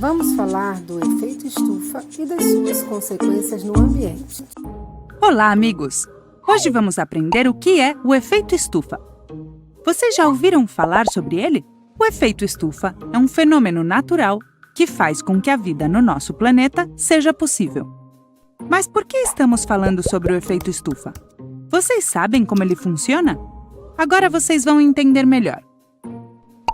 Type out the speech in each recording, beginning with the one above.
Vamos falar do efeito estufa e das suas consequências no ambiente. Olá, amigos! Hoje vamos aprender o que é o efeito estufa. Vocês já ouviram falar sobre ele? O efeito estufa é um fenômeno natural que faz com que a vida no nosso planeta seja possível. Mas por que estamos falando sobre o efeito estufa? Vocês sabem como ele funciona? Agora vocês vão entender melhor.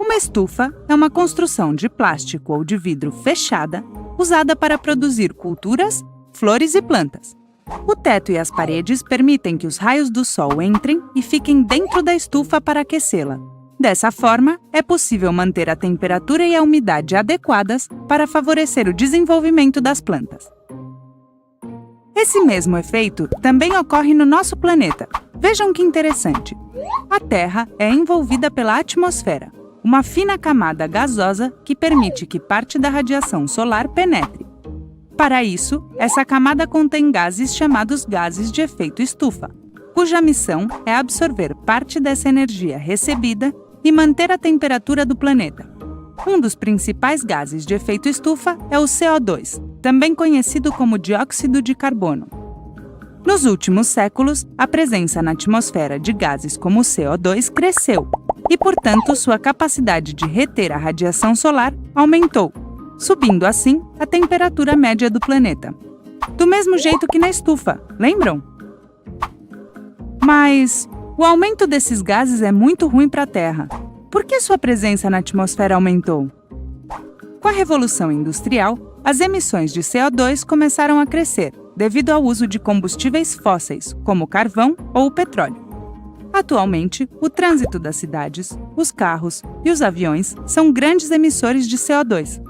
Uma estufa é uma construção de plástico ou de vidro fechada usada para produzir culturas, flores e plantas. O teto e as paredes permitem que os raios do sol entrem e fiquem dentro da estufa para aquecê-la. Dessa forma, é possível manter a temperatura e a umidade adequadas para favorecer o desenvolvimento das plantas. Esse mesmo efeito também ocorre no nosso planeta. Vejam que interessante! A Terra é envolvida pela atmosfera, uma fina camada gasosa que permite que parte da radiação solar penetre. Para isso, essa camada contém gases chamados gases de efeito estufa, cuja missão é absorver parte dessa energia recebida e manter a temperatura do planeta. Um dos principais gases de efeito estufa é o CO2, também conhecido como dióxido de carbono. Nos últimos séculos, a presença na atmosfera de gases como o CO2 cresceu e, portanto, sua capacidade de reter a radiação solar aumentou, subindo assim a temperatura média do planeta. Do mesmo jeito que na estufa, lembram? Mas o aumento desses gases é muito ruim para a Terra. Por que sua presença na atmosfera aumentou? Com a Revolução Industrial, as emissões de CO2 começaram a crescer devido ao uso de combustíveis fósseis, como o carvão ou o petróleo. Atualmente, o trânsito das cidades, os carros e os aviões são grandes emissores de CO2.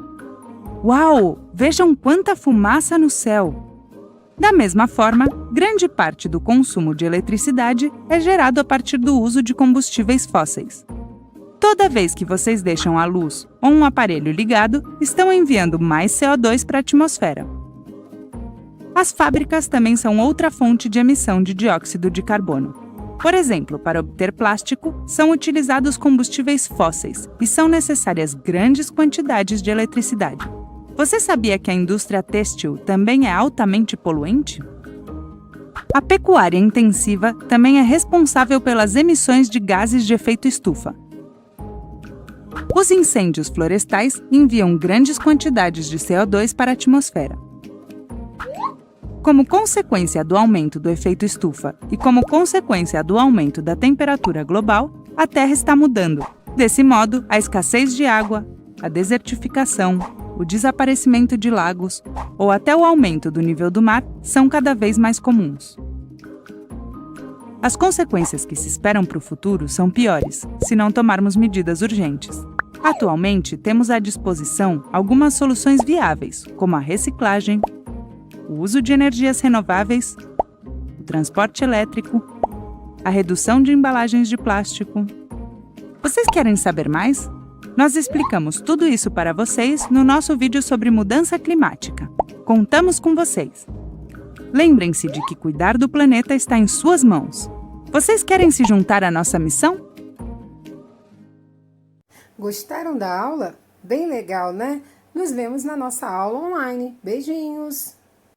Uau! Vejam quanta fumaça no céu! Da mesma forma, grande parte do consumo de eletricidade é gerado a partir do uso de combustíveis fósseis. Toda vez que vocês deixam a luz ou um aparelho ligado, estão enviando mais CO2 para a atmosfera. As fábricas também são outra fonte de emissão de dióxido de carbono. Por exemplo, para obter plástico, são utilizados combustíveis fósseis e são necessárias grandes quantidades de eletricidade. Você sabia que a indústria têxtil também é altamente poluente? A pecuária intensiva também é responsável pelas emissões de gases de efeito estufa. Os incêndios florestais enviam grandes quantidades de CO2 para a atmosfera. Como consequência do aumento do efeito estufa e como consequência do aumento da temperatura global, a Terra está mudando. Desse modo, a escassez de água, a desertificação, o desaparecimento de lagos ou até o aumento do nível do mar são cada vez mais comuns. As consequências que se esperam para o futuro são piores, se não tomarmos medidas urgentes. Atualmente, temos à disposição algumas soluções viáveis, como a reciclagem, o uso de energias renováveis, o transporte elétrico, a redução de embalagens de plástico. Vocês querem saber mais? Nós explicamos tudo isso para vocês no nosso vídeo sobre mudança climática. Contamos com vocês! Lembrem-se de que cuidar do planeta está em suas mãos. Vocês querem se juntar à nossa missão? Gostaram da aula? Bem legal, né? Nos vemos na nossa aula online. Beijinhos!